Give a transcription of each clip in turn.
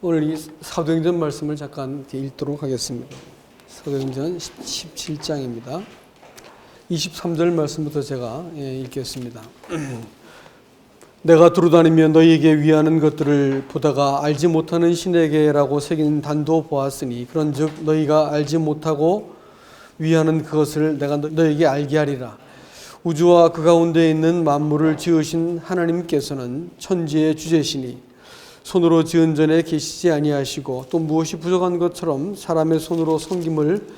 오늘 이 사도행전 말씀을 잠깐 읽도록 하겠습니다. 사도행전 17장입니다. 23절 말씀부터 제가 읽겠습니다. 내가 두루다니며 너희에게 위하는 것들을 보다가 알지 못하는 신에게라고 새긴 단도 보았으니 그런즉 너희가 알지 못하고 위하는 그것을 내가 너희에게 알게 하리라. 우주와 그 가운데 있는 만물을 지으신 하나님께서는 천지의 주제시니 손으로 지은 전에 계시지 아니하시고 또 무엇이 부족한 것처럼 사람의 손으로 섬김을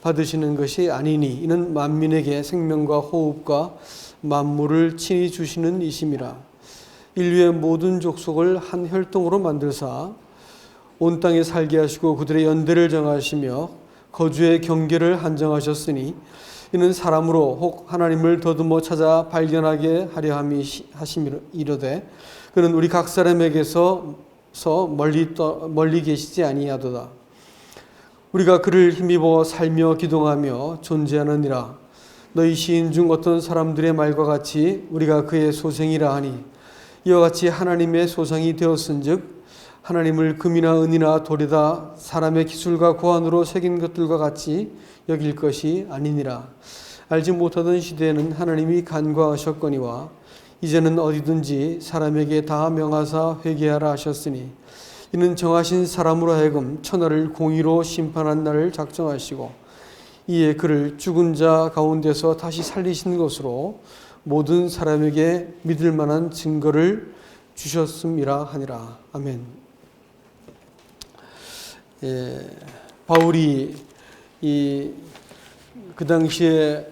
받으시는 것이 아니니 이는 만민에게 생명과 호흡과 만물을 친히 주시는 이심이라. 인류의 모든 족속을 한 혈통으로 만들사 온 땅에 살게 하시고 그들의 연대를 정하시며 거주의 경계를 한정하셨으니 이는 사람으로 혹 하나님을 더듬어 찾아 발견하게 하려 함이 하심이로되 그는 우리 각 사람에게서 멀리 계시지 아니하도다. 우리가 그를 힘입어 살며 기동하며 존재하느니라. 너희 시인 중 어떤 사람들의 말과 같이 우리가 그의 소생이라 하니 이와 같이 하나님의 소상이 되었은즉 하나님을 금이나 은이나 돌에다 사람의 기술과 고안으로 새긴 것들과 같이 여길 것이 아니니라. 알지 못하던 시대에는 하나님이 간과하셨거니와 이제는 어디든지 사람에게 다 명하사 회개하라 하셨으니 이는 정하신 사람으로 하여금 천하를 공의로 심판한 날을 작정하시고 이에 그를 죽은 자 가운데서 다시 살리신 것으로 모든 사람에게 믿을 만한 증거를 주셨음이라 하니라. 아멘. 바울이 그 당시에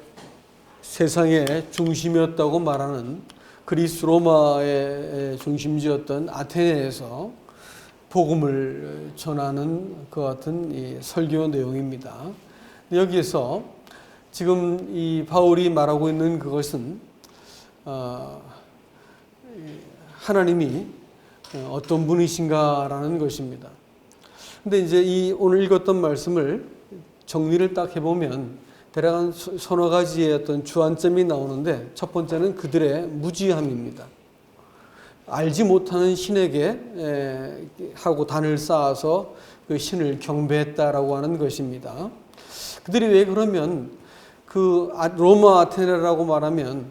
세상의 중심이었다고 말하는 그리스 로마의 중심지였던 아테네에서 복음을 전하는 그 같은 이 설교 내용입니다. 여기에서 지금 이 바울이 말하고 있는 그것은 하나님이 어떤 분이신가라는 것입니다. 근데 이제 이 오늘 읽었던 말씀을 정리를 딱 해보면 대략 한 서너 가지의 어떤 주안점이 나오는데 첫 번째는 그들의 무지함입니다. 알지 못하는 신에게 하고 단을 쌓아서 그 신을 경배했다라고 하는 것입니다. 그들이 왜 그러면 그 로마 아테네라고 말하면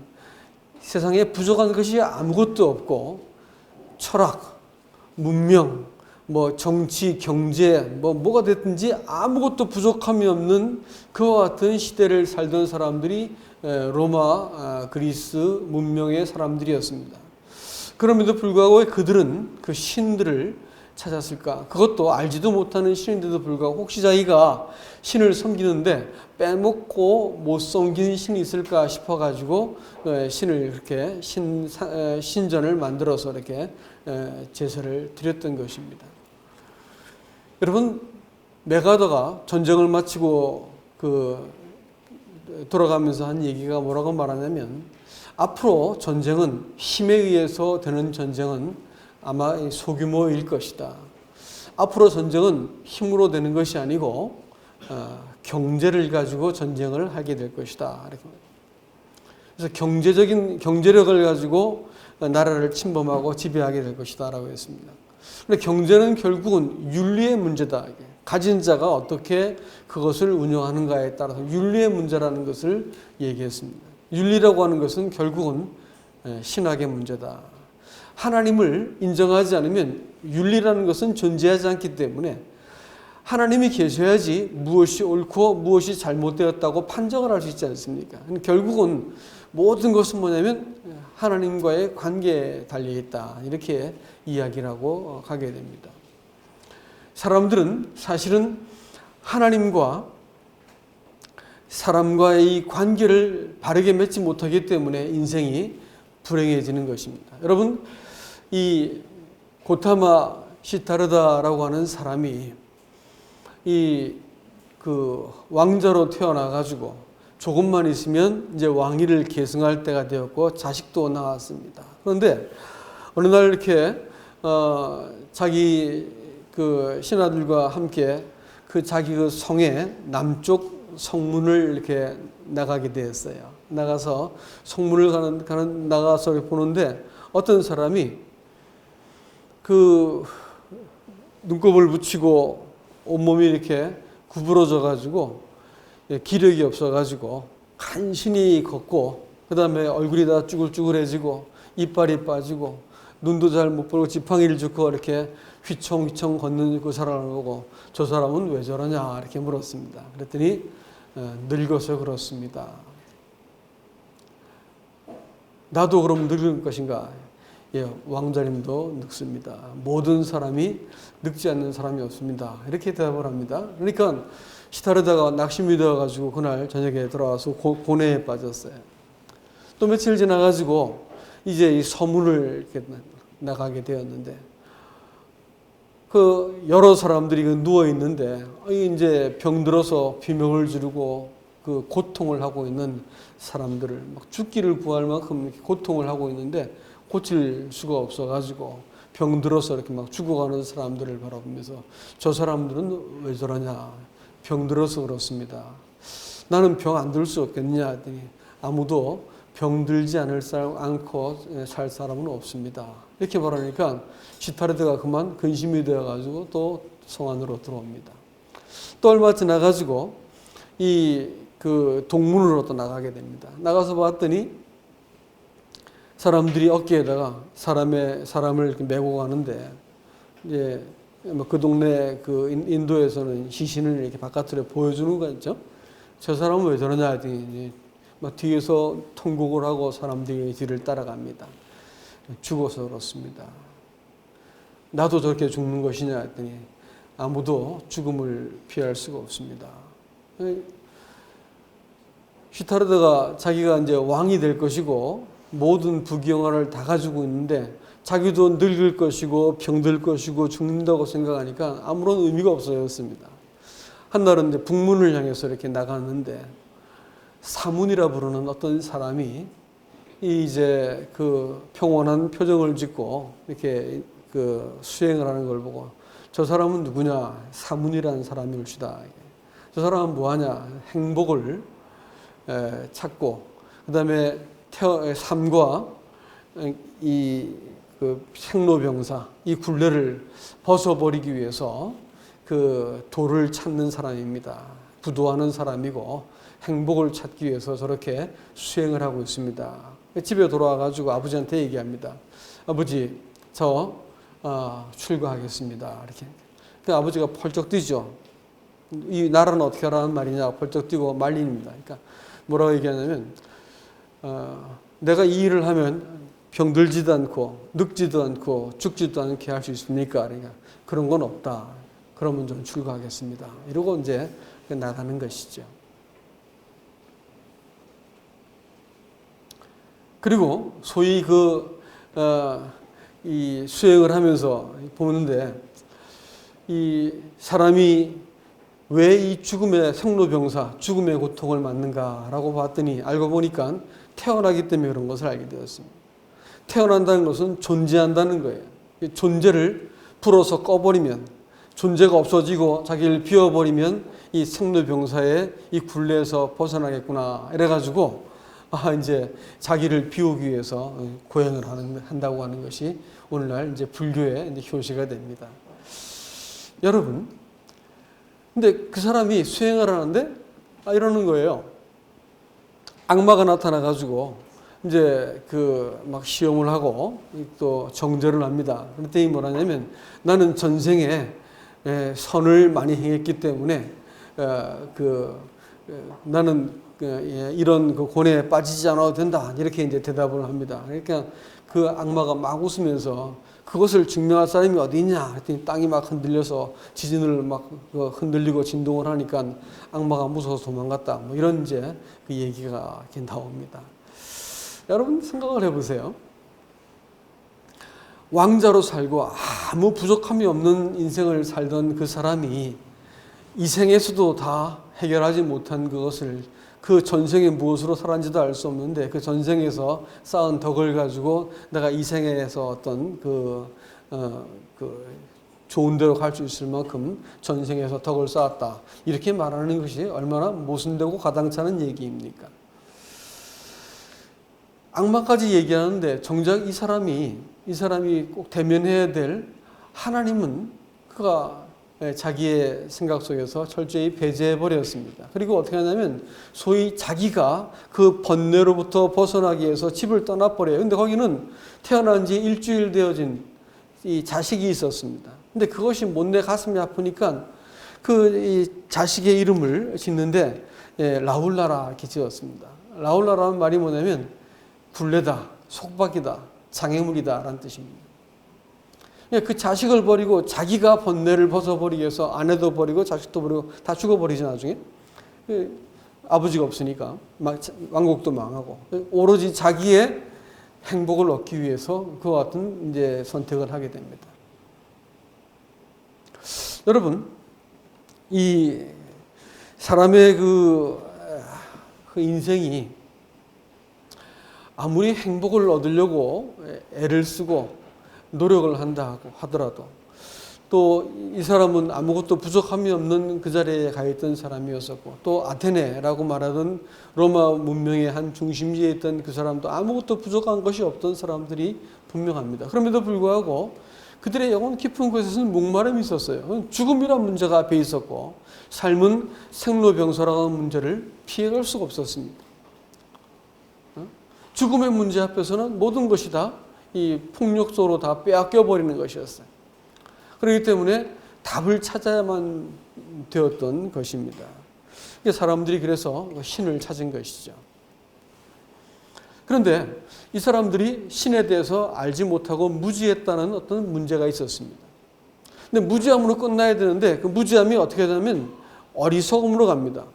세상에 부족한 것이 아무것도 없고 철학, 문명, 정치, 경제, 뭐가 됐든지 아무것도 부족함이 없는 그와 같은 시대를 살던 사람들이 로마, 그리스 문명의 사람들이었습니다. 그럼에도 불구하고 왜 그들은 그 신들을 찾았을까? 그것도 알지도 못하는 신인데도 불구하고 혹시 자기가 신을 섬기는데 빼먹고 못 섬기는 신이 있을까 싶어가지고 신을 그렇게 신전을 만들어서 이렇게 제사를 드렸던 것입니다. 여러분, 메가더가 전쟁을 마치고 돌아가면서 한 얘기가 뭐라고 말하냐면 앞으로 전쟁은 힘에 의해서 되는 전쟁은 아마 소규모일 것이다. 앞으로 전쟁은 힘으로 되는 것이 아니고 경제를 가지고 전쟁을 하게 될 것이다. 그래서 경제력을 가지고 나라를 침범하고 지배하게 될 것이다라고 했습니다. 그런데 경제는 결국은 윤리의 문제다. 가진 자가 어떻게 그것을 운영하는가에 따라서 윤리의 문제라는 것을 얘기했습니다. 윤리라고 하는 것은 결국은 신학의 문제다. 하나님을 인정하지 않으면 윤리라는 것은 존재하지 않기 때문에 하나님이 계셔야지 무엇이 옳고 무엇이 잘못되었다고 판정을 할 수 있지 않습니까? 결국은 모든 것은 뭐냐면 하나님과의 관계에 달려있다. 이렇게 이야기를 하고 가게 됩니다. 사람들은 사실은 하나님과 사람과의 이 관계를 바르게 맺지 못하기 때문에 인생이 불행해지는 것입니다. 여러분, 이 고타마 시타르다라고 하는 사람이 그 왕자로 태어나가지고 조금만 있으면 이제 왕위를 계승할 때가 되었고 자식도 나왔습니다. 그런데 어느 날 이렇게 자기 그 신하들과 함께 자기 그 성의 남쪽 성문을 이렇게 나가게 되었어요. 나가서 성문을 나가서 보는데 어떤 사람이 그 눈곱을 붙이고 온몸이 이렇게 구부러져 가지고 기력이 없어 가지고 간신히 걷고 그다음에 얼굴이 다 쭈글쭈글해지고 이빨이 빠지고 눈도 잘 못 보고 지팡이를 짚고 이렇게 휘청휘청 걷는 그 사람을 보고 저 사람은 왜 저러냐 이렇게 물었습니다. 그랬더니 늙어서 그렇습니다. 나도 그럼 늙은 것인가? 예, 왕자님도 늙습니다. 모든 사람이 늙지 않는 사람이 없습니다. 이렇게 대답을 합니다. 그러니까 시타르다가 낙심이 되어가지고 그날 저녁에 돌아와서 고뇌에 빠졌어요. 또 며칠 지나가지고 이제 이 서문을 이렇게 나가게 되었는데 그 여러 사람들이 누워 있는데 이제 병들어서 비명을 지르고 그 고통을 하고 있는 사람들을 막 죽기를 구할 만큼 고통을 하고 있는데 고칠 수가 없어가지고 병들어서 이렇게 막 죽어가는 사람들을 바라보면서 저 사람들은 왜 저러냐? 병들어서 그렇습니다. 나는 병 안 들 수 없겠냐 했더니 아무도 병들지 않고 살 사람은 없습니다. 이렇게 말하니까 시타르드가 그만 근심이 되어가지고 또 성 안으로 들어옵니다. 또 얼마 지나가지고 그 동문으로 또 나가게 됩니다. 나가서 봤더니 사람들이 어깨에다가 사람을 이렇게 메고 가는데 이제 그 동네 그 인도에서는 시신을 이렇게 바깥으로 보여주는 거 있죠. 저 사람은 왜 저러냐 했더니 막 뒤에서 통곡을 하고 사람들이 뒤를 따라갑니다. 죽어서 그렇습니다. 나도 저렇게 죽는 것이냐 했더니 아무도 죽음을 피할 수가 없습니다. 시타르드가 자기가 이제 왕이 될 것이고 모든 부귀영화를 다 가지고 있는데 자기도 늙을 것이고 병들 것이고 죽는다고 생각하니까 아무런 의미가 없어졌습니다. 한날은 이제 북문을 향해서 이렇게 나갔는데 사문이라 부르는 어떤 사람이 이제 그 평온한 표정을 짓고 이렇게 그 수행을 하는 걸 보고 저 사람은 누구냐? 사문이라는 사람이 올시다. 저 사람은 뭐하냐? 행복을 찾고 그다음에 삶과 그 생로병사 이 굴레를 벗어버리기 위해서 그 도를 찾는 사람입니다. 부도하는 사람이고 행복을 찾기 위해서 저렇게 수행을 하고 있습니다. 집에 돌아와가지고 아버지한테 얘기합니다. 아버지, 저 출가하겠습니다. 이렇게. 그 아버지가 펄쩍 뛰죠. 이 나라는 어떻게 하라는 말이냐 펄쩍 뛰고 말립니다. 그러니까 뭐라고 얘기하냐면 내가 이 일을 하면 병들지도 않고 늙지도 않고 죽지도 않게 할 수 있습니까? 그러니까 그런 건 없다. 그러면 좀 출가하겠습니다. 이러고 이제 나가는 것이죠. 그리고 소위 이 수행을 하면서 보는데 이 사람이 왜 이 죽음의 생로병사, 죽음의 고통을 맞는가라고 봤더니 알고 보니까 태어나기 때문에 그런 것을 알게 되었습니다. 태어난다는 것은 존재한다는 거예요. 존재를 불어서 꺼버리면 존재가 없어지고 자기를 비워버리면 이 생로병사의 이 굴레에서 벗어나겠구나. 이래가지고 이제 자기를 비우기 위해서 고행을 한다고 하는 것이 오늘날 이제 불교의 이제 효시가 됩니다. 여러분, 근데 그 사람이 수행을 하는데 이러는 거예요. 악마가 나타나가지고 이제 막 시험을 하고 또 정죄를 합니다. 그랬더니 뭐라냐면 나는 전생에 선을 많이 행했기 때문에 나는 이런 그 고뇌에 빠지지 않아도 된다. 이렇게 이제 대답을 합니다. 그러니까 그 악마가 막 웃으면서 그것을 증명할 사람이 어디 있냐 했더니 땅이 막 흔들려서 지진을 막 흔들리고 진동을 하니까 악마가 무서워서 도망갔다. 뭐 이런 이제 그 얘기가 이렇게 나옵니다. 여러분 생각을 해보세요. 왕자로 살고 아무 부족함이 없는 인생을 살던 그 사람이 이 생에서도 다 해결하지 못한 그것을 그 전생에 무엇으로 살았는지도 알 수 없는데 그 전생에서 쌓은 덕을 가지고 내가 이 생에서 어떤 좋은 데로 갈 수 있을 만큼 전생에서 덕을 쌓았다. 이렇게 말하는 것이 얼마나 모순되고 가당찮은 얘기입니까? 악마까지 얘기하는데 정작 이 사람이 꼭 대면해야 될 하나님은 그가 자기의 생각 속에서 철저히 배제해 버렸습니다. 그리고 어떻게 하냐면 소위 자기가 그 번뇌로부터 벗어나기 위해서 집을 떠나버려요. 근데 거기는 태어난 지 일주일 되어진 이 자식이 있었습니다. 근데 그것이 못내 가슴이 아프니까 그 이 자식의 이름을 짓는데 라울라라 이렇게 지었습니다. 라울라라는 말이 뭐냐면 굴레다, 속박이다, 장애물이다 라는 뜻입니다. 그 자식을 버리고 자기가 번뇌를 벗어버리기 위해서 아내도 버리고 자식도 버리고 다 죽어버리죠 나중에. 아버지가 없으니까 왕국도 망하고 오로지 자기의 행복을 얻기 위해서 그와 같은 이제 선택을 하게 됩니다. 여러분, 이 사람의 그 인생이 아무리 행복을 얻으려고 애를 쓰고 노력을 한다 하더라도 또 이 사람은 아무것도 부족함이 없는 그 자리에 가 있던 사람이었었고 또 아테네라고 말하던 로마 문명의 한 중심지에 있던 그 사람도 아무것도 부족한 것이 없던 사람들이 분명합니다. 그럼에도 불구하고 그들의 영혼 깊은 곳에서는 목마름이 있었어요. 죽음이란 문제가 앞에 있었고 삶은 생로병사라는 문제를 피해갈 수가 없었습니다. 죽음의 문제 앞에서는 모든 것이 다 이 폭력적으로 다 빼앗겨 버리는 것이었어요. 그렇기 때문에 답을 찾아야만 되었던 것입니다. 사람들이 그래서 신을 찾은 것이죠. 그런데 이 사람들이 신에 대해서 알지 못하고 무지했다는 어떤 문제가 있었습니다. 근데 무지함으로 끝나야 되는데 그 무지함이 어떻게 되냐면 어리석음으로 갑니다.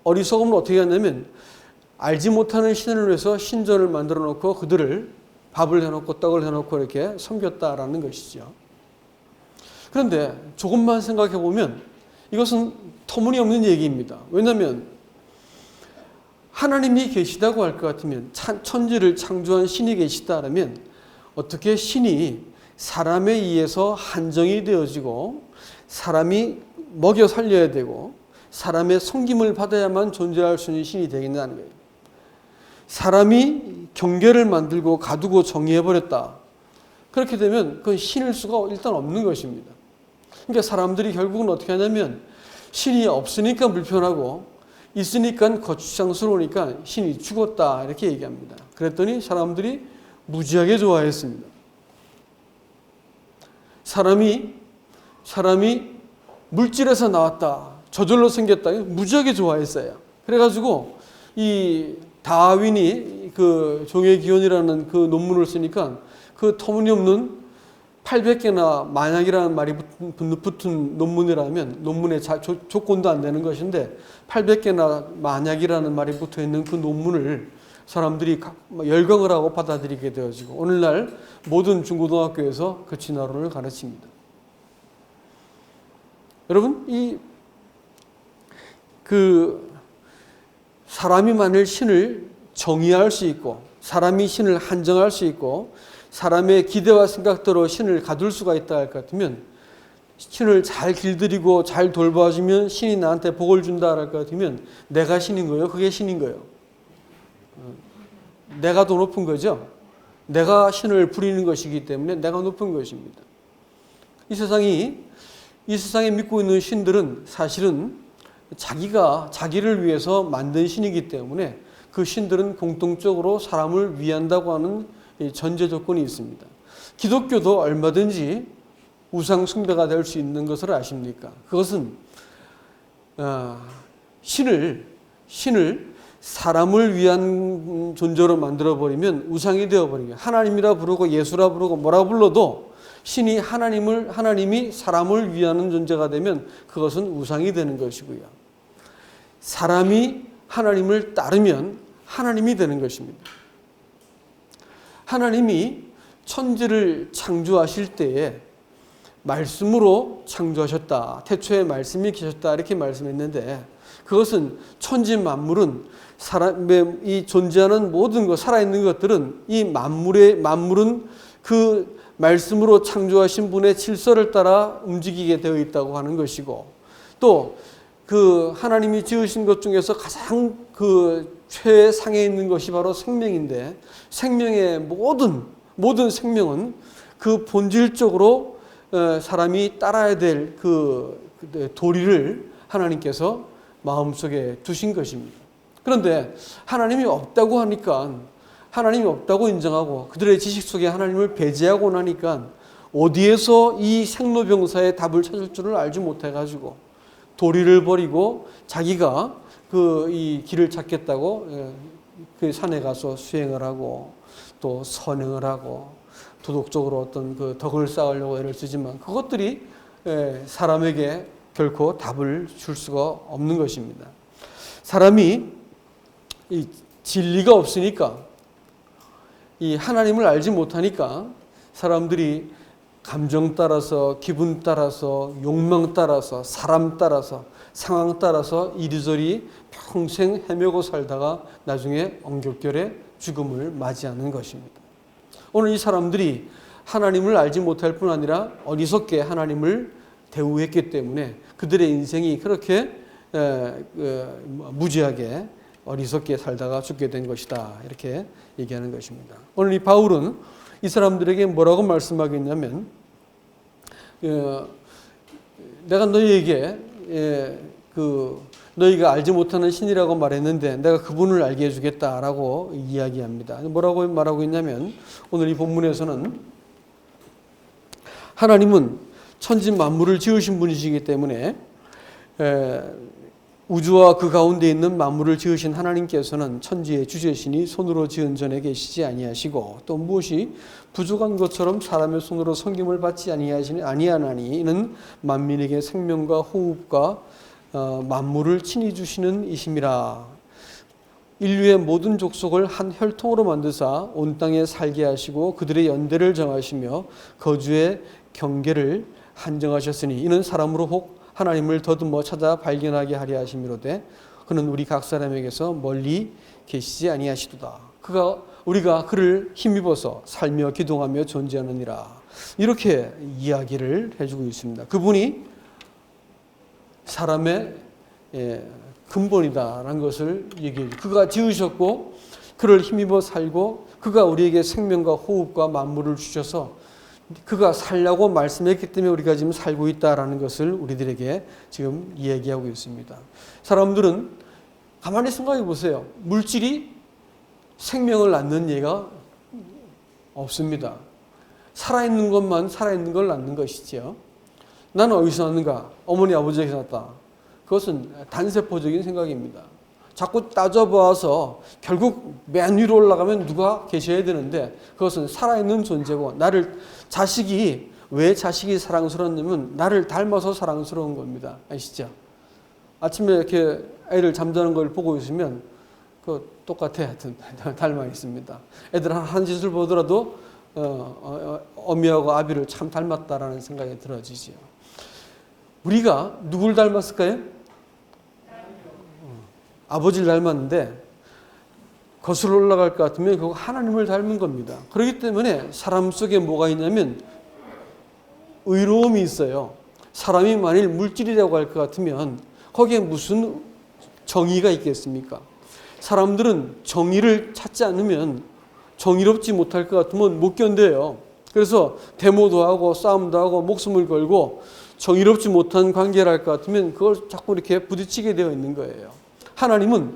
어리석음을 어떻게 하냐면 알지 못하는 신을 위해서 신전을 만들어 놓고 그들을 밥을 해놓고 떡을 해놓고 이렇게 섬겼다라는 것이죠. 그런데 조금만 생각해 보면 이것은 터무니없는 얘기입니다. 왜냐하면 하나님이 계시다고 할 것 같으면 천지를 창조한 신이 계시다라면 어떻게 신이 사람에 의해서 한정이 되어지고 사람이 먹여 살려야 되고 사람의 섬김을 받아야만 존재할 수 있는 신이 되겠냐는 거예요. 사람이 경계를 만들고 가두고 정의해버렸다. 그렇게 되면 그건 신일 수가 일단 없는 것입니다. 그러니까 사람들이 결국은 어떻게 하냐면 신이 없으니까 불편하고 있으니까 거추장스러우니까 신이 죽었다 이렇게 얘기합니다. 그랬더니 사람들이 무지하게 좋아했습니다. 사람이 물질에서 나왔다. 저절로 생겼다. 무지하게 좋아했어요. 그래가지고 이 다윈이 그 종의 기원이라는 그 논문을 쓰니까 그 터무니없는 800개나 만약이라는 말이 붙은 논문이라면 논문의 조건도 안 되는 것인데 800개나 만약이라는 말이 붙어 있는 그 논문을 사람들이 열광을 하고 받아들이게 되어지고 오늘날 모든 중고등학교에서 그 진화론을 가르칩니다. 여러분, 사람이 만일 신을 정의할 수 있고 사람이 신을 한정할 수 있고 사람의 기대와 생각대로 신을 가둘 수가 있다 할 것 같으면 신을 잘 길들이고 잘 돌봐주면 신이 나한테 복을 준다 할 것 같으면 내가 신인 거예요? 그게 신인 거예요? 내가 더 높은 거죠? 내가 신을 부리는 것이기 때문에 내가 높은 것입니다. 이 세상에 믿고 있는 신들은 사실은 자기를 위해서 만든 신이기 때문에 그 신들은 공통적으로 사람을 위한다고 하는 전제 조건이 있습니다. 기독교도 얼마든지 우상 숭배가 될 수 있는 것을 아십니까? 그것은 신을 사람을 위한 존재로 만들어버리면 우상이 되어버리게 하나님이라 부르고 예수라 부르고 뭐라 불러도 신이 하나님이 사람을 위하는 존재가 되면 그것은 우상이 되는 것이고요. 사람이 하나님을 따르면 하나님이 되는 것입니다. 하나님이 천지를 창조하실 때에 말씀으로 창조하셨다. 태초에 말씀이 계셨다. 이렇게 말씀했는데 그것은 천지 만물은 이 존재하는 모든 것, 살아있는 것들은 이 만물은 그 말씀으로 창조하신 분의 질서를 따라 움직이게 되어 있다고 하는 것이고 또 그 하나님이 지으신 것 중에서 가장 그 최상에 있는 것이 바로 생명인데 생명의 모든 생명은 그 본질적으로 사람이 따라야 될 그 도리를 하나님께서 마음속에 두신 것입니다. 그런데 하나님이 없다고 하니까, 하나님이 없다고 인정하고 그들의 지식 속에 하나님을 배제하고 나니까 어디에서 이 생로병사의 답을 찾을 줄을 알지 못해가지고 도리를 버리고 자기가 이 길을 찾겠다고 그 산에 가서 수행을 하고 또 선행을 하고 도덕적으로 어떤 그 덕을 쌓으려고 애를 쓰지만 그것들이 사람에게 결코 답을 줄 수가 없는 것입니다. 사람이 이 진리가 없으니까, 이 하나님을 알지 못하니까 사람들이 감정 따라서, 기분 따라서, 욕망 따라서, 사람 따라서, 상황 따라서 이리저리 평생 헤매고 살다가 나중에 엉겹결에 죽음을 맞이하는 것입니다. 오늘 이 사람들이 하나님을 알지 못할 뿐 아니라 어리석게 하나님을 대우했기 때문에 그들의 인생이 그렇게 무지하게 어리석게 살다가 죽게 된 것이다, 이렇게 얘기하는 것입니다. 오늘 이 바울은 이 사람들에게 뭐라고 말씀하겠냐면, 내가 너희에게 너희가 알지 못하는 신이라고 말했는데 내가 그분을 알게 해주겠다라고 이야기합니다. 뭐라고 말하고 있냐면, 오늘 이 본문에서는 하나님은 천지 만물을 지으신 분이시기 때문에 우주와 그 가운데 있는 만물을 지으신 하나님께서는 천지의 주제시니 손으로 지은 전에 계시지 아니하시고 또 무엇이 부족한 것처럼 사람의 손으로 섬김을 받지 아니하나니 이는 만민에게 생명과 호흡과 만물을 친히 주시는 이심이라. 인류의 모든 족속을 한 혈통으로 만드사 온 땅에 살게 하시고 그들의 연대를 정하시며 거주의 경계를 한정하셨으니 이는 사람으로 혹 하나님을 더듬어 찾아 발견하게 하려 하심이로되 그는 우리 각 사람에게서 멀리 계시지 아니하시도다. 우리가 그를 힘입어서 살며 기동하며 존재하느니라. 이렇게 이야기를 해주고 있습니다. 그분이 사람의 근본이다라는 것을 얘기해요. 그가 지으셨고 그를 힘입어 살고 그가 우리에게 생명과 호흡과 만물을 주셔서 그가 살라고 말씀했기 때문에 우리가 지금 살고 있다라는 것을 우리들에게 지금 이야기하고 있습니다. 사람들은 가만히 생각해 보세요. 물질이 생명을 낳는 예가 없습니다. 살아있는 것만 살아있는 걸 낳는 것이죠. 나는 어디서 낳는가? 어머니 아버지에게서 낳았다. 그것은 단세포적인 생각입니다. 자꾸 따져봐서 결국 맨 위로 올라가면 누가 계셔야 되는데 그것은 살아있는 존재고 자식이 왜 자식이 사랑스러웠냐면 나를 닮아서 사랑스러운 겁니다. 아시죠? 아침에 이렇게 애를 잠자는 걸 보고 있으면 그 똑같아, 하여튼 닮아 있습니다. 애들 한 짓을 보더라도 어미하고 아비를 참 닮았다라는 생각이 들어지죠. 우리가 누굴 닮았을까요? 아버지를 닮았는데 거슬러 올라갈 것 같으면 그거 하나님을 닮은 겁니다. 그렇기 때문에 사람 속에 뭐가 있냐면 의로움이 있어요. 사람이 만일 물질이라고 할 것 같으면 거기에 무슨 정의가 있겠습니까? 사람들은 정의를 찾지 않으면 정의롭지 못할 것 같으면 못 견뎌요. 그래서 데모도 하고 싸움도 하고 목숨을 걸고 정의롭지 못한 관계를 할 것 같으면 그걸 자꾸 이렇게 부딪히게 되어 있는 거예요. 하나님은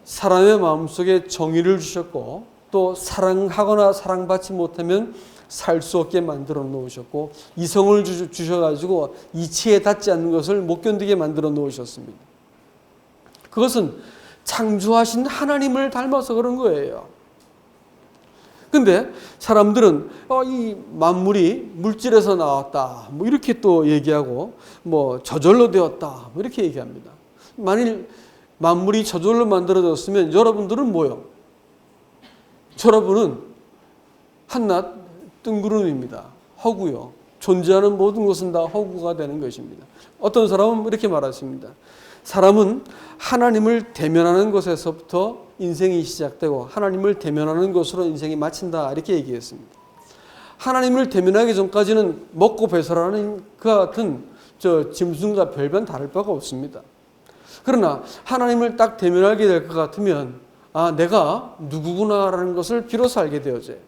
사람의 마음속에 정의를 주셨고 또 사랑하거나 사랑받지 못하면 살 수 없게 만들어 놓으셨고 이성을 주셔가지고 이치에 닿지 않는 것을 못 견디게 만들어 놓으셨습니다. 그것은 창조하신 하나님을 닮아서 그런 거예요. 근데 사람들은 이 만물이 물질에서 나왔다 뭐 이렇게 또 얘기하고 뭐 저절로 되었다 뭐 이렇게 얘기합니다. 만일 만물이 저절로 만들어졌으면 여러분들은 뭐요? 여러분은 한낱 뜬구름입니다. 허구요. 존재하는 모든 것은 다 허구가 되는 것입니다. 어떤 사람은 이렇게 말하십니다. 사람은 하나님을 대면하는 것에서부터 인생이 시작되고 하나님을 대면하는 것으로 인생이 마친다 이렇게 얘기했습니다. 하나님을 대면하기 전까지는 먹고 배설하는 그와 같은 짐승과 별반 다를 바가 없습니다. 그러나 하나님을 딱 대면하게 될 것 같으면 내가 누구구나라는 것을 비로소 알게 되어져요.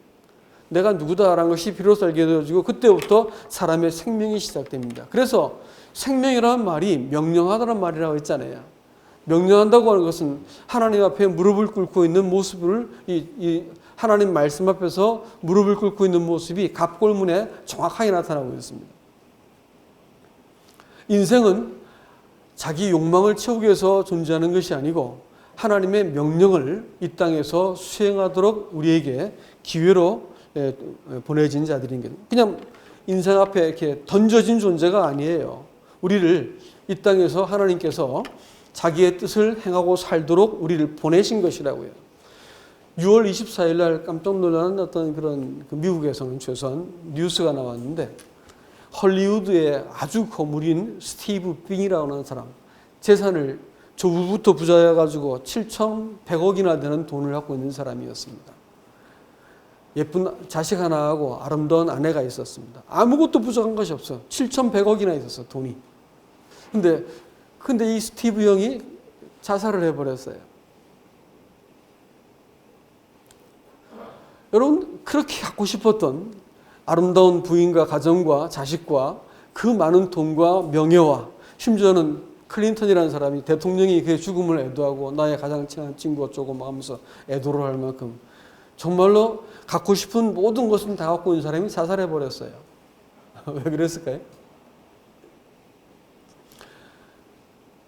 내가 누구다라는 것이 비로소 알게 되어지고 그때부터 사람의 생명이 시작됩니다. 그래서 생명이라는 말이 명령하다는 말이라고 했잖아요. 명령한다고 하는 것은 하나님 앞에 무릎을 꿇고 있는 모습을 이 하나님 말씀 앞에서 무릎을 꿇고 있는 모습이 갑골문에 정확하게 나타나고 있습니다. 인생은 자기 욕망을 채우기 위해서 존재하는 것이 아니고 하나님의 명령을 이 땅에서 수행하도록 우리에게 기회로 보내진 자들인 게 그냥 인생 앞에 이렇게 던져진 존재가 아니에요. 우리를 이 땅에서 하나님께서 자기의 뜻을 행하고 살도록 우리를 보내신 것이라고요. 6월 24일 날 깜짝 놀라는 어떤 그런 미국에서는 최소한 뉴스가 나왔는데 헐리우드의 아주 거물인 스티브 빙이라고 하는 사람 재산을 조부부터 부자여가지고 7,100억이나 되는 돈을 갖고 있는 사람이었습니다. 예쁜 자식 하나하고 아름다운 아내가 있었습니다. 아무것도 부족한 것이 없어. 7,100억이나 있었어 돈이. 근데 이 스티브 형이 자살을 해버렸어요. 여러분 그렇게 갖고 싶었던 아름다운 부인과 가정과 자식과 그 많은 돈과 명예와 심지어는 클린턴이라는 사람이 대통령이 그의 죽음을 애도하고 나의 가장 친한 친구 어쩌고 막 하면서 애도를 할 만큼 정말로 갖고 싶은 모든 것은 다 갖고 있는 사람이 자살해버렸어요. 왜 그랬을까요?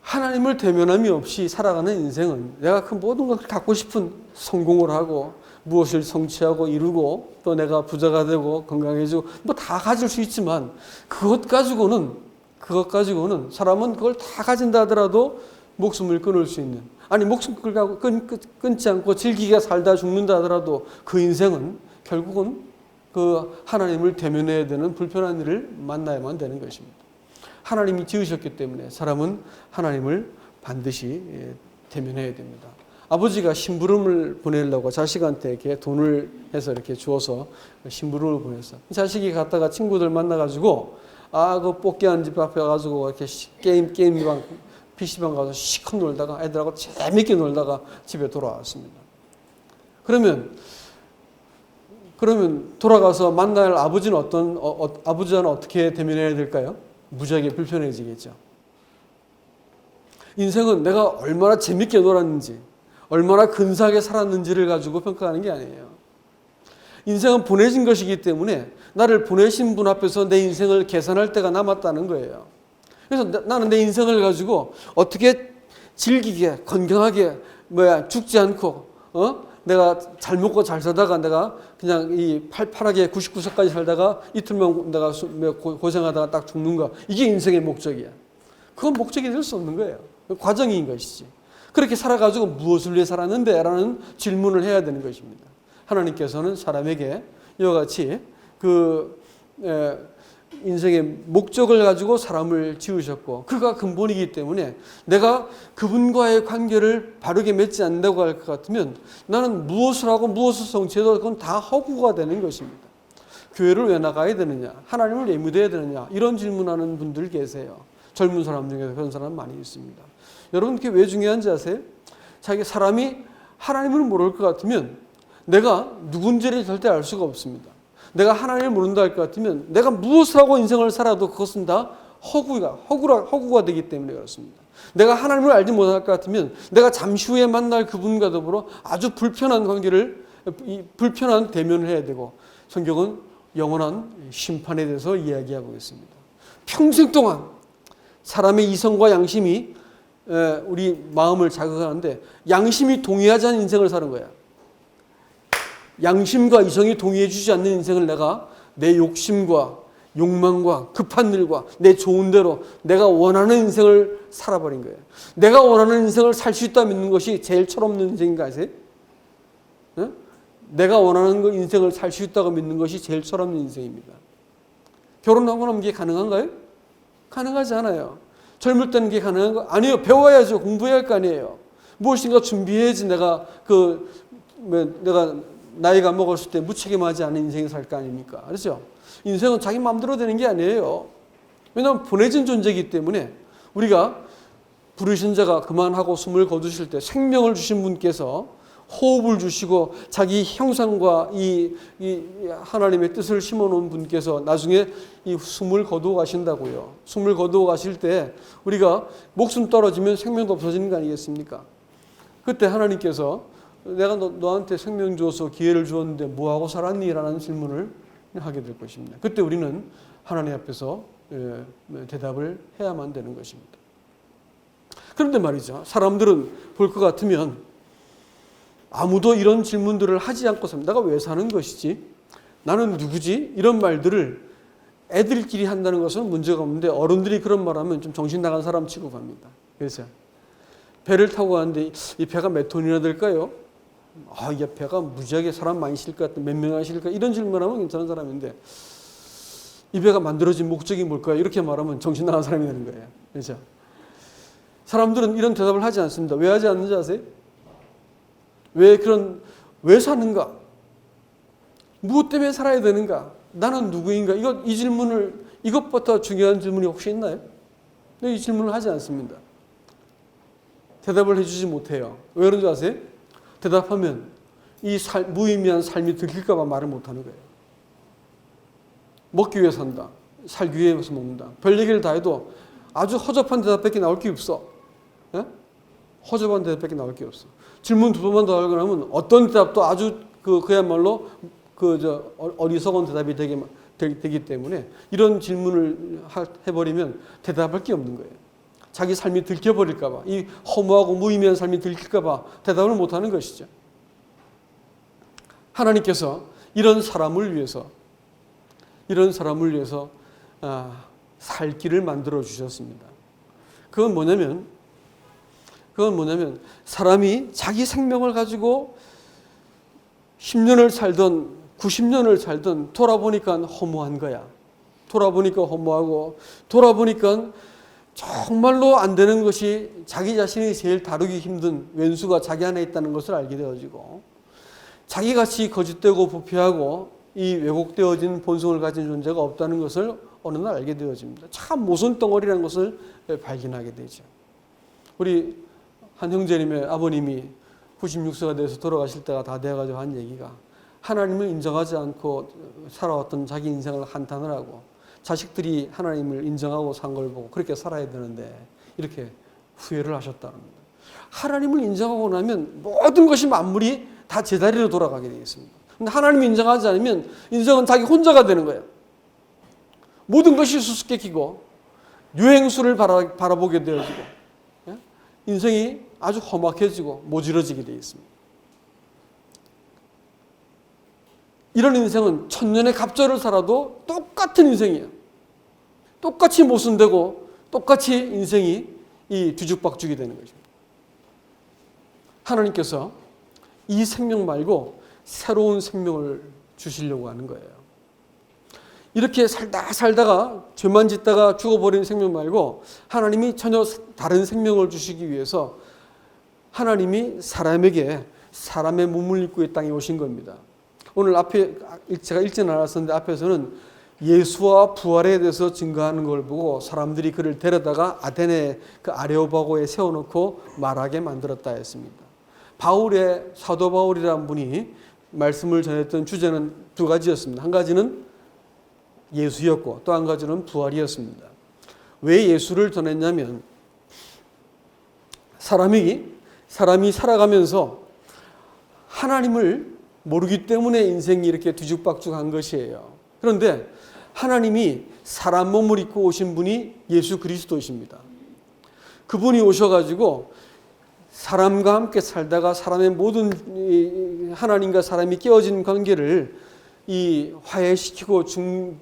하나님을 대면함이 없이 살아가는 인생은 내가 그 모든 것을 갖고 싶은 성공을 하고 무엇을 성취하고 이루고 또 내가 부자가 되고 건강해지고 뭐 다 가질 수 있지만 그것 가지고는 사람은 그걸 다 가진다 하더라도 목숨을 끊을 수 있는 아니 목숨 끊지 않고 즐기게 살다 죽는다 하더라도 그 인생은 결국은 그 하나님을 대면해야 되는 불편한 일을 만나야만 되는 것입니다. 하나님이 지으셨기 때문에 사람은 하나님을 반드시 대면해야 됩니다. 아버지가 심부름을 보내려고 자식한테 이렇게 돈을 해서 이렇게 주어서 심부름을 보냈어. 자식이 갔다가 친구들 만나가지고 그 뽑기하는 집 앞에 가가지고 이렇게 게임방 PC방 가서 시컷 놀다가 애들하고 재밌게 놀다가 집에 돌아왔습니다. 그러면 돌아가서 만날 아버지는 아버지와는 어떻게 대면해야 될까요? 무지하게 불편해지겠죠. 인생은 내가 얼마나 재밌게 놀았는지 얼마나 근사하게 살았는지를 가지고 평가하는 게 아니에요. 인생은 보내진 것이기 때문에 나를 보내신 분 앞에서 내 인생을 계산할 때가 남았다는 거예요. 그래서 나는 내 인생을 가지고 어떻게 즐기게 건강하게 죽지 않고 내가 잘 먹고 잘 살다가 내가 그냥 이 팔팔하게 99세까지 살다가 이틀만 내가 고생하다가 딱 죽는가 이게 인생의 목적이야. 그건 목적이 될 수 없는 거예요. 과정인 것이지. 그렇게 살아가지고 무엇을 위해 살았는데? 라는 질문을 해야 되는 것입니다. 하나님께서는 사람에게 이와 같이 인생의 목적을 가지고 사람을 지으셨고 그가 근본이기 때문에 내가 그분과의 관계를 바르게 맺지 않는다고 할 것 같으면 나는 무엇을 하고 무엇을 성취해도 그건 다 허구가 되는 것입니다. 교회를 왜 나가야 되느냐? 하나님을 왜 믿어야 되느냐? 이런 질문하는 분들 계세요. 젊은 사람 중에서 그런 사람 많이 있습니다. 여러분 그게 왜 중요한지 아세요? 사람이 하나님을 모를 것 같으면 내가 누군지를 절대 알 수가 없습니다. 내가 하나님을 모른다 할 것 같으면 내가 무엇을 하고 인생을 살아도 그것은 다 허구가 되기 때문에 그렇습니다. 내가 하나님을 알지 못할 것 같으면 내가 잠시 후에 만날 그분과 더불어 아주 불편한 관계를 불편한 대면을 해야 되고 성경은 영원한 심판에 대해서 이야기하고 있습니다. 평생 동안 사람의 이성과 양심이 우리 마음을 자극하는데 양심이 동의하지 않는 인생을 사는 거야. 양심과 이성이 동의해 주지 않는 인생을 내가 내 욕심과 욕망과 급한 일과 내 좋은 대로 내가 원하는 인생을 살아버린 거예요. 내가 원하는 인생을 살 수 있다 믿는 것이 제일 철없는 인생인 거 아세요? 내가 원하는 인생을 살 수 있다고 믿는 것이 제일 철없는 인생입니다. 결혼하고 나면 이게 가능한가요? 가능하지 않아요. 젊을 때는 이게 가능한 거 아니에요. 배워야죠. 공부해야 할 거 아니에요. 무엇인가 준비해야지 내가 나이가 먹었을 때 무책임하지 않은 인생을 살 거 아닙니까? 그렇죠? 인생은 자기 마음대로 되는 게 아니에요. 왜냐하면 보내진 존재이기 때문에 우리가 부르신 자가 그만하고 숨을 거두실 때 생명을 주신 분께서 호흡을 주시고 자기 형상과 이 하나님의 뜻을 심어놓은 분께서 나중에 이 숨을 거두어 가신다고요. 숨을 거두어 가실 때 우리가 목숨 떨어지면 생명도 없어지는 거 아니겠습니까? 그때 하나님께서 내가 너한테 생명 주어서 기회를 주었는데 뭐하고 살았니? 라는 질문을 하게 될 것입니다. 그때 우리는 하나님 앞에서 대답을 해야만 되는 것입니다. 그런데 말이죠. 사람들은 볼 것 같으면 아무도 이런 질문들을 하지 않고 삽니다. 내가 왜 사는 것이지? 나는 누구지? 이런 말들을 애들끼리 한다는 것은 문제가 없는데 어른들이 그런 말하면 좀 정신 나간 사람 취급합니다. 그래서 배를 타고 가는데 이 배가 몇 톤이나 될까요? 이 배가 무지하게 사람 많이 실을 것 같아. 몇 명이나 실을까? 이런 질문하면 괜찮은 사람인데 이 배가 만들어진 목적이 뭘까요? 이렇게 말하면 정신 나간 사람이 되는 거예요. 그렇죠? 사람들은 이런 대답을 하지 않습니다. 왜 하지 않는지 아세요? 왜 사는가? 무엇 때문에 살아야 되는가? 나는 누구인가? 이것보다 중요한 질문이 혹시 있나요? 네, 이 질문을 하지 않습니다. 대답을 해주지 못해요. 왜 그런지 아세요? 대답하면 무의미한 삶이 들킬까봐 말을 못하는 거예요. 먹기 위해 산다. 살기 위해서 먹는다. 별 얘기를 다 해도 아주 허접한 대답밖에 나올 게 없어. 예? 허접한 대답밖에 나올 게 없어. 질문 두 번만 더 하고 나면 어떤 대답도 아주 그야말로 어리석은 대답이 되기 때문에 이런 질문을 해버리면 대답할 게 없는 거예요. 자기 삶이 들켜버릴까봐, 이 허무하고 무의미한 삶이 들킬까봐 대답을 못하는 것이죠. 하나님께서 이런 사람을 위해서 살 길을 만들어 주셨습니다. 그건 뭐냐면 사람이 자기 생명을 가지고 10년을 살든 90년을 살든 돌아보니까 허무한 거야. 돌아보니까 허무하고 돌아보니까 정말로 안 되는 것이 자기 자신이 제일 다루기 힘든 왼수가 자기 안에 있다는 것을 알게 되어지고 자기같이 거짓되고 부패하고 이 왜곡되어진 본성을 가진 존재가 없다는 것을 어느 날 알게 되어집니다. 참 모순덩어리라는 것을 발견하게 되죠. 우리 한 형제님의 아버님이 96세가 돼서 돌아가실 때가 다 돼가지고 한 얘기가 하나님을 인정하지 않고 살아왔던 자기 인생을 한탄을 하고 자식들이 하나님을 인정하고 산 걸 보고 그렇게 살아야 되는데 이렇게 후회를 하셨다는 겁니다. 하나님을 인정하고 나면 모든 것이 만물이 다 제자리로 돌아가게 되겠습니다. 근데 하나님을 인정하지 않으면 인생은 자기 혼자가 되는 거예요. 모든 것이 수수께끼고 유행수를 바라보게 되어지고 인생이 아주 험악해지고 모질어지게 되어 있습니다. 이런 인생은 천년의 갑절을 살아도 똑같은 인생이에요. 똑같이 모순되고 똑같이 인생이 뒤죽박죽이 되는 것입니다. 하나님께서 이 생명 말고 새로운 생명을 주시려고 하는 거예요. 이렇게 살다가 죄만 짓다가 죽어버린 생명 말고 하나님이 전혀 다른 생명을 주시기 위해서 하나님이 사람의 몸을 입고 이 땅에 오신 겁니다. 오늘 앞에 제가 읽지는 않았었는데 앞에서는 예수와 부활에 대해서 증거하는 걸 보고 사람들이 그를 데려다가 아테네 그 아레오바고에 세워놓고 말하게 만들었다 했습니다. 사도 바울이라는 분이 말씀을 전했던 주제는 두 가지였습니다. 한 가지는 예수였고 또 한 가지는 부활이었습니다. 왜 예수를 전했냐면 사람이 살아가면서 하나님을 모르기 때문에 인생이 이렇게 뒤죽박죽한 것이에요. 그런데 하나님이 사람 몸을 입고 오신 분이 예수 그리스도이십니다. 그분이 오셔가지고 사람과 함께 살다가 사람의 모든 하나님과 사람이 깨어진 관계를 화해시키고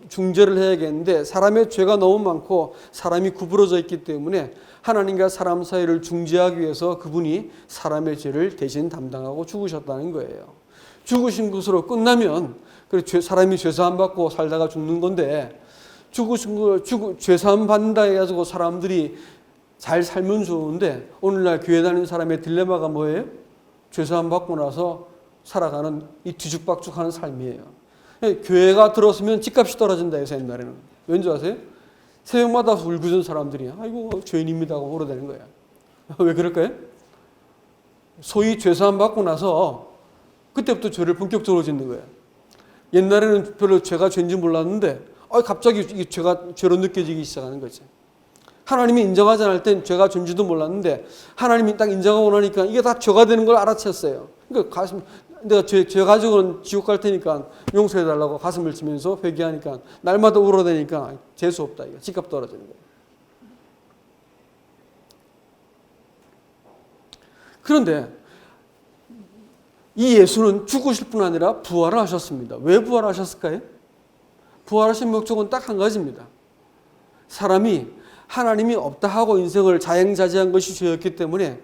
중재를 해야겠는데 사람의 죄가 너무 많고 사람이 구부러져 있기 때문에 하나님과 사람 사이를 중재하기 위해서 그분이 사람의 죄를 대신 담당하고 죽으셨다는 거예요. 죽으신 것으로 끝나면 사람이 죄사함 받고 살다가 죽는 건데 죄사함 받는다 해가지고 사람들이 잘 살면 좋은데 오늘날 교회 다니는 사람의 딜레마가 뭐예요? 죄사함 받고 나서 살아가는 이 뒤죽박죽하는 삶이에요. 교회가 들었으면 집값이 떨어진다 해서 옛날에는 왠지 아세요? 새벽마다 울부짖는 사람들이 아이고 죄인입니다 하고 울어대는 거야. 왜 그럴까요? 소위 죄사함 받고 나서 그때부터 죄를 본격적으로 짓는 거예요. 옛날에는 별로 죄가 죄인지 몰랐는데 갑자기 이게 죄가 죄로 느껴지기 시작하는 거지. 하나님이 인정하지 않을 땐 죄가 죄인지도 몰랐는데 하나님이 딱 인정하고 나니까 이게 다 죄가 되는 걸 알아챘어요. 그러니까 가슴, 내가 죄 가지고는 지옥 갈 테니까 용서해달라고 가슴을 치면서 회개하니까 날마다 울어대니까 재수 없다. 이거 집값 떨어지는 거예요. 그런데 이 예수는 죽으실 뿐 아니라 부활을 하셨습니다. 왜 부활하셨을까요? 부활하신 목적은 딱 한 가지입니다. 사람이 하나님이 없다 하고 인생을 자행자재한 것이 죄였기 때문에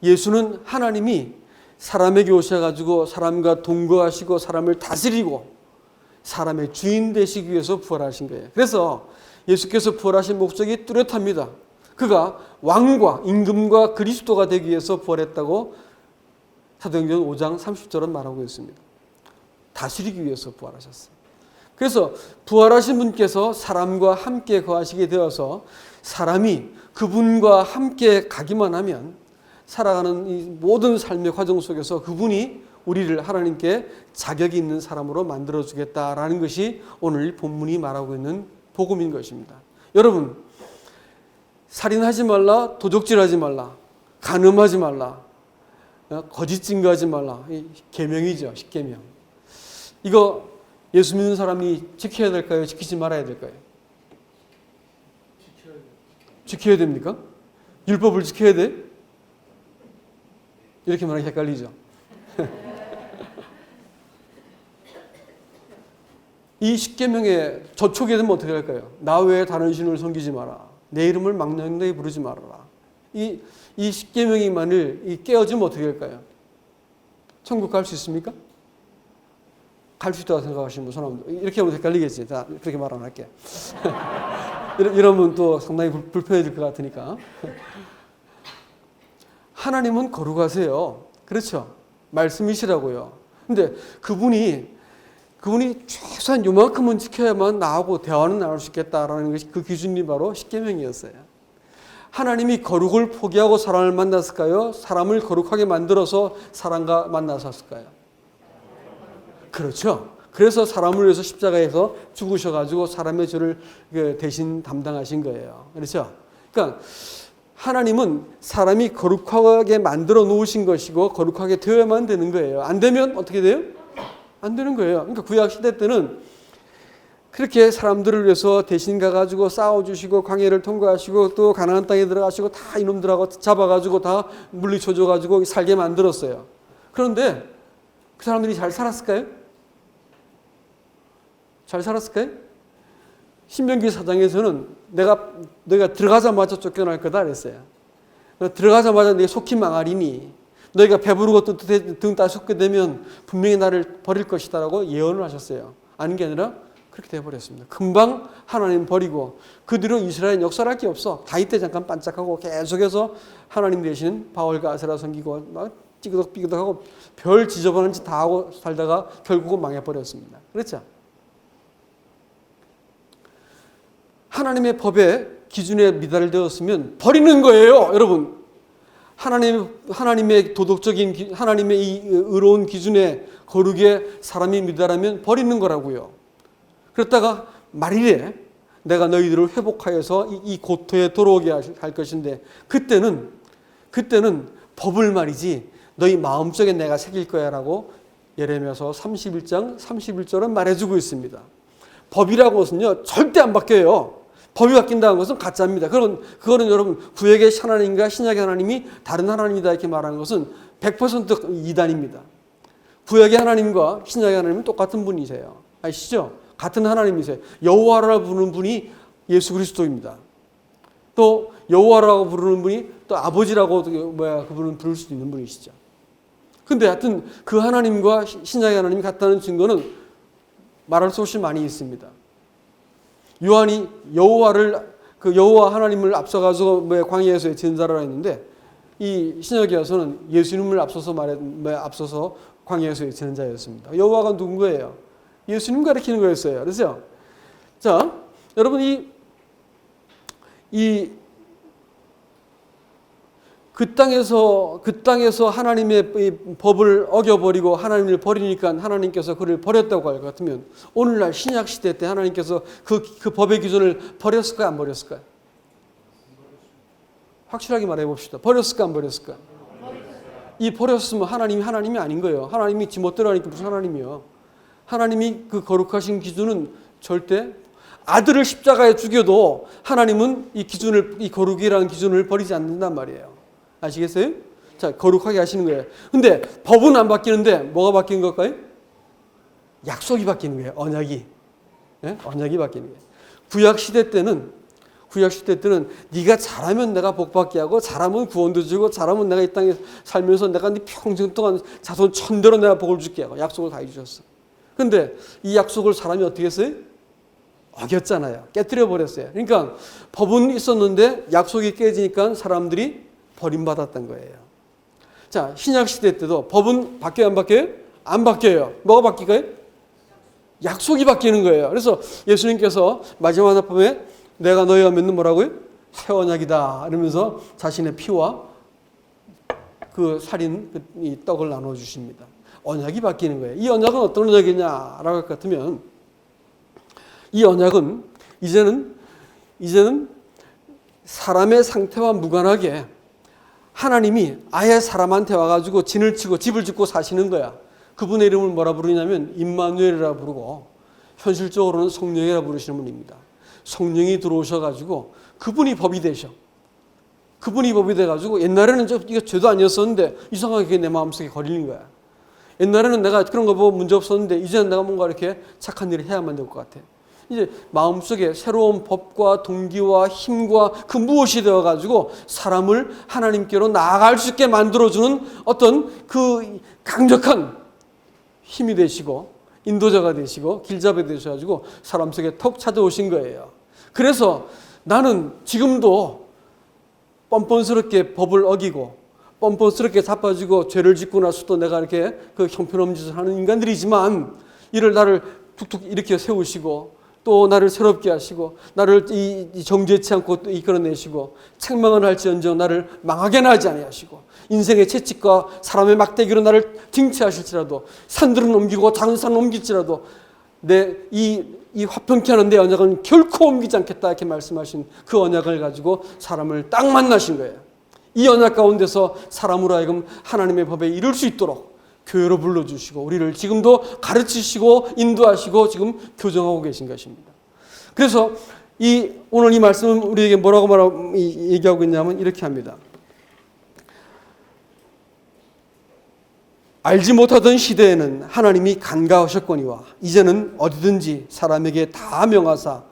예수는 하나님이 사람에게 오셔가지고 사람과 동거하시고 사람을 다스리고 사람의 주인 되시기 위해서 부활하신 거예요. 그래서 예수께서 부활하신 목적이 뚜렷합니다. 그가 왕과 임금과 그리스도가 되기 위해서 부활했다고 사도행전 5장 30절은 말하고 있습니다. 다스리기 위해서 부활하셨어요. 그래서 부활하신 분께서 사람과 함께 거하시게 되어서 사람이 그분과 함께 가기만 하면 살아가는 이 모든 삶의 과정 속에서 그분이 우리를 하나님께 자격이 있는 사람으로 만들어주겠다라는 것이 오늘 본문이 말하고 있는 복음인 것입니다. 여러분, 살인하지 말라, 도적질하지 말라, 간음하지 말라, 거짓 증거하지 말라. 이 계명이죠. 10계명. 이거 예수 믿는 사람이 지켜야 될까요? 지키지 말아야 될까요? 지켜야 됩니까? 율법을 지켜야 돼? 이렇게 말하기 헷갈리죠. 이 10계명의 저촉에 되면 어떻게 할까요? 나 외에 다른 신을 섬기지 마라. 내 이름을 망령되이 부르지 말아라. 이 10계명이 만일 깨어지면 어떻게 할까요? 천국 갈 수 있습니까? 갈 수 있다고 생각하시는 분 손 한번. 이렇게 하면 헷갈리겠지. 자, 그렇게 말 안 할게. 이러면 또 상당히 불편해질 것 같으니까. 하나님은 거룩하세요. 그렇죠? 말씀이시라고요. 근데 그분이 최소한 요만큼은 지켜야만 나하고 대화는 나눌 수 있겠다라는 것이 그 기준이 바로 10계명이었어요. 하나님이 거룩을 포기하고 사람을 만났을까요? 사람을 거룩하게 만들어서 사람과 만나셨을까요? 그렇죠. 그래서 사람을 위해서 십자가에서 죽으셔가지고 사람의 죄를 대신 담당하신 거예요. 그렇죠? 그러니까 하나님은 사람이 거룩하게 만들어 놓으신 것이고 거룩하게 되어야만 되는 거예요. 안 되면 어떻게 돼요? 안 되는 거예요. 그러니까 구약 시대 때는 그렇게 사람들을 위해서 대신 가가지고 싸워주시고 광야를 통과하시고 또 가나안 땅에 들어가시고 다 이놈들하고 잡아가지고 다 물리쳐줘가지고 살게 만들었어요. 그런데 그 사람들이 잘 살았을까요? 잘 살았을까요? 신명기 4장에서는 너희가 들어가자마자 쫓겨날 거다 그랬어요. 들어가자마자 내 속히 망하리니 너희가 배부르고 또 등 따숩게 되면 분명히 나를 버릴 것이다 라고 예언을 하셨어요. 아닌 게 아니라 그렇게 되어버렸습니다. 금방 하나님 버리고 그 뒤로 이스라엘 역사할 게 없어. 다윗 때 잠깐 반짝하고 계속해서 하나님 대신 바울과 아세라 섬기고 막 찌그덕삐그덕하고 별 지저분한 짓 다 하고 살다가 결국은 망해버렸습니다. 그렇죠? 하나님의 법에 기준에 미달되었으면 버리는 거예요. 여러분, 하나님의 도덕적인 하나님의 이 의로운 기준에 거룩에 사람이 미달하면 버리는 거라고요. 그랬다가 말일에 내가 너희들을 회복하여서 이 고토에 돌아오게 할 것인데 그때는 법을 말이지 너희 마음속에 내가 새길 거야 라고 예레미야서 31장 31절은 말해주고 있습니다. 법이라고 해서는요 절대 안 바뀌어요. 법이 바뀐다는 것은 가짜입니다. 그거는 여러분 구약의 하나님과 신약의 하나님이 다른 하나님이다 이렇게 말하는 것은 100% 이단입니다. 구약의 하나님과 신약의 하나님은 똑같은 분이세요. 아시죠? 같은 하나님이세요. 여호와라 부르는 분이 예수 그리스도입니다. 또 여호와라고 부르는 분이 또 아버지라고 그분은 부를 수도 있는 분이시죠. 근데 하여튼 그 하나님과 신약의 하나님이 같다는 증거는 말할 수 없이 많이 있습니다. 요한이 여호와 하나님을 앞서가서 광야에서의 전사를 했는데 이 신약에 와서는 예수님을 앞서서 광야에서의 전자였습니다. 여호와가 누군 거예요? 예수님 가리키는 거였어요. 그래서 자, 여러분 그 땅에서 하나님의 이 법을 어겨버리고 하나님을 버리니까 하나님께서 그를 버렸다고 할 것 같으면 오늘날 신약 시대 때 하나님께서 그 법의 기준을 버렸을까요? 안 버렸을까요? 확실하게 말해 봅시다. 버렸을까? 안 버렸을까? 이 버렸으면 하나님이 아닌 거예요. 하나님이 지멋대로 하니까 무슨 하나님이요? 하나님이 그 거룩하신 기준은 절대 아들을 십자가에 죽여도 하나님은 이 거룩이라는 기준을 버리지 않는단 말이에요. 아시겠어요? 자, 거룩하게 하시는 거예요. 근데 법은 안 바뀌는데 뭐가 바뀌는 걸까요? 약속이 바뀌는 거예요. 언약이. 네? 언약이 바뀌는 거예요. 구약 시대 때는 네가 잘하면 내가 복 받게 하고 잘하면 구원도 주고 잘하면 내가 이 땅에 살면서 내가 네 평생 동안 자손 천대로 내가 복을 줄게 하고 약속을 다 해주셨어. 근데 이 약속을 사람이 어떻게 했어요? 어겼잖아요. 깨뜨려 버렸어요. 그러니까 법은 있었는데 약속이 깨지니까 사람들이 버림받았던 거예요. 자, 신약 시대 때도 법은 바뀌어요, 안 바뀌어요? 안 바뀌어요. 뭐가 바뀌어요? 약속이 바뀌는 거예요. 그래서 예수님께서 마지막 나팔에 내가 너희와 맺는 뭐라고요? 새 언약이다 이러면서 자신의 피와 그 살인 이 떡을 나눠 주십니다. 언약이 바뀌는 거예요. 이 언약은 어떤 언약이냐라고 할 것 같으면 이 언약은 이제는 사람의 상태와 무관하게 하나님이 아예 사람한테 와가지고 진을 치고 집을 짓고 사시는 거야. 그분의 이름을 뭐라 부르냐면 임마누엘이라 부르고 현실적으로는 성령이라 부르시는 분입니다. 성령이 들어오셔가지고 그분이 법이 되셔. 그분이 법이 돼가지고 옛날에는 이거 죄도 아니었었는데 이상하게 그게 내 마음속에 걸리는 거야. 옛날에는 내가 그런 거 보고 문제 없었는데 이제는 내가 뭔가 이렇게 착한 일을 해야만 될 것 같아. 이제 마음속에 새로운 법과 동기와 힘과 그 무엇이 되어가지고 사람을 하나님께로 나아갈 수 있게 만들어주는 어떤 그 강력한 힘이 되시고 인도자가 되시고 길잡이 되셔가지고 사람 속에 턱 찾아오신 거예요. 그래서 나는 지금도 뻔뻔스럽게 법을 어기고 뻔뻔스럽게 자빠지고 죄를 짓고 나서도 내가 이렇게 그 형편없는 짓을 하는 인간들이지만 이를 나를 툭툭 일으켜 세우시고 또 나를 새롭게 하시고 나를 이 정죄치 않고 또 이끌어내시고 책망을 할지언정 나를 망하게는 하지 아니하시고 인생의 채찍과 사람의 막대기로 나를 징치하실지라도 산들은 옮기고 작은 산은 옮길지라도 내 이 화평케 하는 내 언약은 결코 옮기지 않겠다 이렇게 말씀하신 그 언약을 가지고 사람을 딱 만나신 거예요. 이 언약 가운데서 사람으로 하여금 하나님의 법에 이룰 수 있도록 교회로 불러주시고 우리를 지금도 가르치시고 인도하시고 지금 교정하고 계신 것입니다. 그래서 오늘 이 말씀은 우리에게 뭐라고 얘기하고 있냐면 이렇게 합니다. 알지 못하던 시대에는 하나님이 간과하셨거니와 이제는 어디든지 사람에게 다 명하사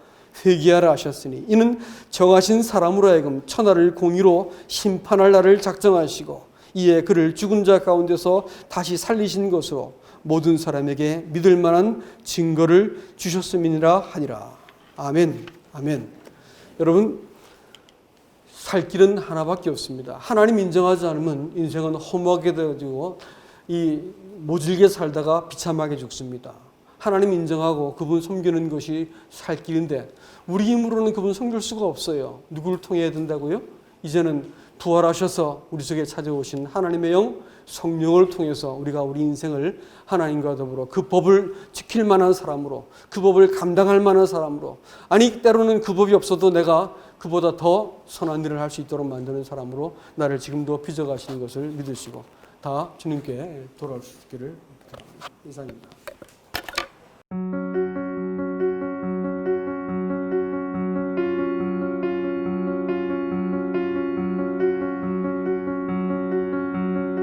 회개하라 하셨으니 이는 정하신 사람으로 하여금 천하를 공의로 심판할 날을 작정하시고 이에 그를 죽은 자 가운데서 다시 살리신 것으로 모든 사람에게 믿을 만한 증거를 주셨음이니라 하니라. 아멘. 아멘. 여러분, 살 길은 하나밖에 없습니다. 하나님 인정하지 않으면 인생은 허무하게 되어지고 이 모질게 살다가 비참하게 죽습니다. 하나님 인정하고 그분 섬기는 것이 살 길인데 우리 힘으로는 그분 섬길 수가 없어요. 누구를 통해야 된다고요? 이제는 부활하셔서 우리 속에 찾아오신 하나님의 영 성령을 통해서 우리가 우리 인생을 하나님과 더불어 그 법을 지킬 만한 사람으로 그 법을 감당할 만한 사람으로 아니 때로는 그 법이 없어도 내가 그보다 더 선한 일을 할 수 있도록 만드는 사람으로 나를 지금도 빚어가시는 것을 믿으시고 다 주님께 돌아올 수 있기를 바랍니다. 이상입니다.